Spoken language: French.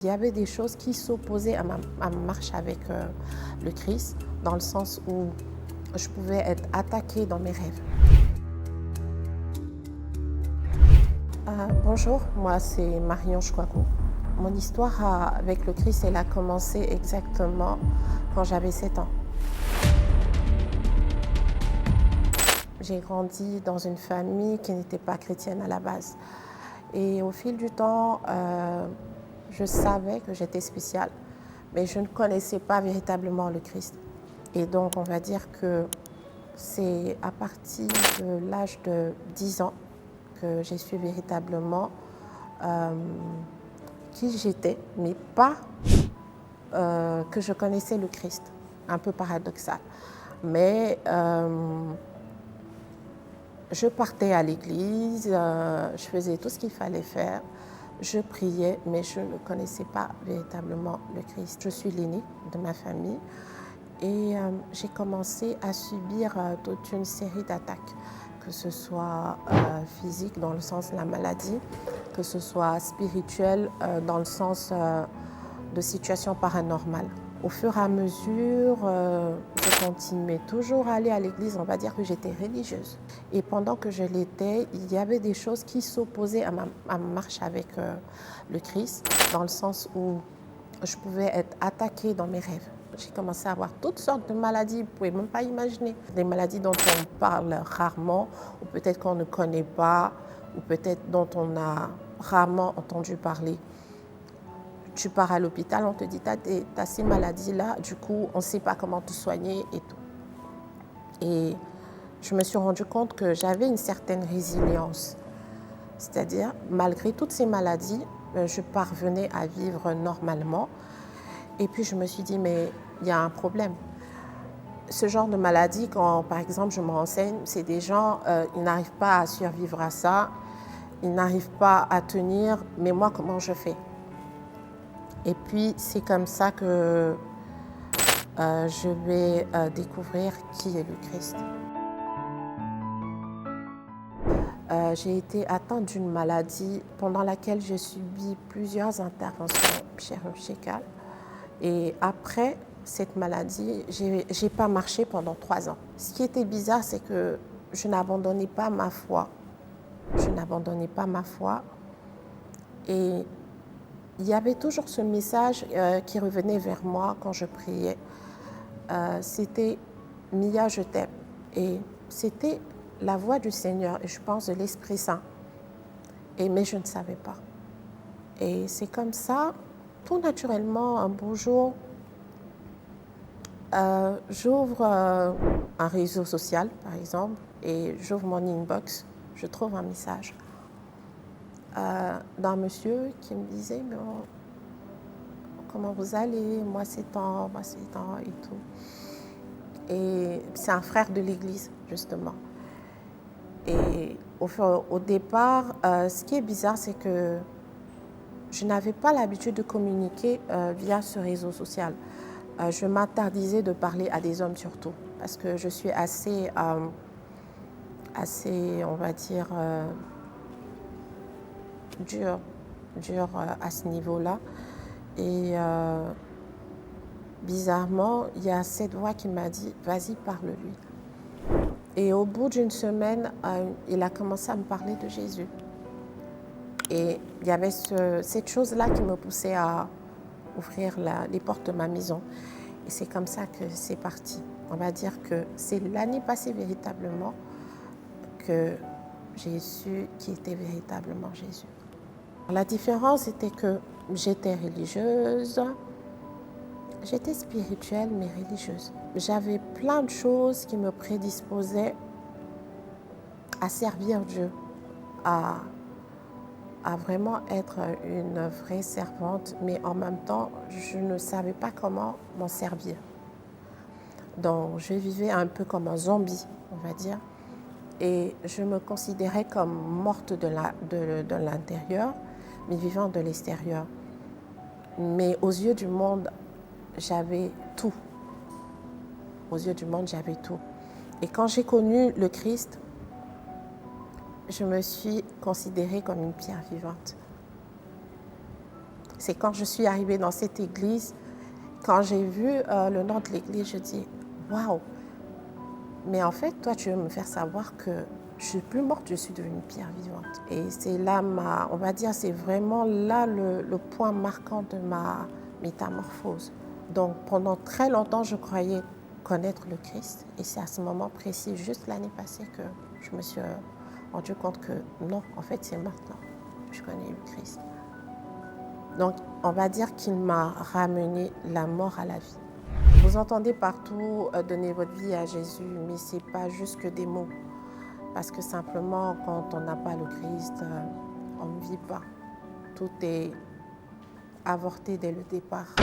Il y avait des choses qui s'opposaient à ma marche avec le Christ, dans le sens où je pouvais être attaquée dans mes rêves. Bonjour, moi c'est Marion Chouakou. Mon histoire avec le Christ, elle a commencé exactement quand j'avais 7 ans. J'ai grandi dans une famille qui n'était pas chrétienne à la base. Et au fil du temps, je savais que j'étais spéciale, mais je ne connaissais pas véritablement le Christ. Et donc, on va dire que c'est à partir de l'âge de 10 ans que j'ai su véritablement qui j'étais, mais pas que je connaissais le Christ. Un peu paradoxal. Mais je partais à l'église, je faisais tout ce qu'il fallait faire. Je priais, mais je ne connaissais pas véritablement le Christ. Je suis l'aînée de ma famille et j'ai commencé à subir toute une série d'attaques, que ce soit physique dans le sens de la maladie, que ce soit spirituel dans le sens de situations paranormales. Au fur et à mesure, je continuais toujours à aller à l'église, on va dire que j'étais religieuse. Et pendant que je l'étais, il y avait des choses qui s'opposaient à ma marche avec le Christ, dans le sens où je pouvais être attaquée dans mes rêves. J'ai commencé à avoir toutes sortes de maladies, vous ne pouvez même pas imaginer. Des maladies dont on parle rarement, ou peut-être qu'on ne connaît pas, ou peut-être dont on a rarement entendu parler. Tu pars à l'hôpital, on te dit t'as ces maladies-là, du coup, on ne sait pas comment te soigner et tout. Et je me suis rendu compte que j'avais une certaine résilience. C'est-à-dire, malgré toutes ces maladies, je parvenais à vivre normalement. Et puis, je me suis dit, mais il y a un problème. Ce genre de maladie, quand, par exemple, je me renseigne, c'est des gens, ils n'arrivent pas à survivre à ça, ils n'arrivent pas à tenir, mais moi, comment je fais ? Et puis, c'est comme ça que je vais découvrir qui est le Christ. J'ai été atteinte d'une maladie pendant laquelle j'ai subi plusieurs interventions chirurgicales. Et après cette maladie, j'ai pas marché pendant 3 ans. Ce qui était bizarre, c'est que je n'abandonnais pas ma foi. Je n'abandonnais pas ma foi. Et il y avait toujours ce message qui revenait vers moi quand je priais. C'était « Mia, je t'aime ». Et c'était la voix du Seigneur, et je pense de l'Esprit Saint. Mais je ne savais pas. Et c'est comme ça, tout naturellement, un beau jour, j'ouvre un réseau social, par exemple, et j'ouvre mon inbox, je trouve un message d'un monsieur qui me disait « Mais comment vous allez? Moi c'est temps, et tout. » Et c'est un frère de l'église, justement. Et au départ, ce qui est bizarre, c'est que je n'avais pas l'habitude de communiquer via ce réseau social. Je m'interdisais de parler à des hommes surtout, parce que je suis assez on va dire, dure à ce niveau-là. Et bizarrement, il y a cette voix qui m'a dit « Vas-y, parle-lui ». Et au bout d'une semaine, il a commencé à me parler de Jésus. Et il y avait cette chose-là qui me poussait à ouvrir les portes de ma maison. Et c'est comme ça que c'est parti. On va dire que c'est l'année passée véritablement que j'ai su qui était véritablement Jésus. La différence était que j'étais religieuse, j'étais spirituelle mais religieuse. J'avais plein de choses qui me prédisposaient à servir Dieu, à vraiment être une vraie servante, mais en même temps, je ne savais pas comment m'en servir. Donc, je vivais un peu comme un zombie, on va dire, et je me considérais comme morte de l'intérieur, mais vivant de l'extérieur. Mais aux yeux du monde, j'avais tout. Aux yeux du monde, j'avais tout. Et quand j'ai connu le Christ, je me suis considérée comme une pierre vivante. C'est quand je suis arrivée dans cette église, quand j'ai vu le nom de l'église, je dis « Waouh !» Mais en fait, toi, tu veux me faire savoir que je suis plus morte, je suis devenue pierre vivante. Et c'est là, on va dire, c'est vraiment là le point marquant de ma métamorphose. Donc, pendant très longtemps, je croyais connaître le Christ. Et c'est à ce moment précis, juste l'année passée, que je me suis rendu compte que non, en fait, c'est maintenant que je connais le Christ. Donc, on va dire qu'il m'a ramené la mort à la vie. Vous entendez partout donner votre vie à Jésus, mais ce n'est pas juste que des mots. Parce que simplement, quand on n'a pas le Christ, on ne vit pas. Tout est avorté dès le départ.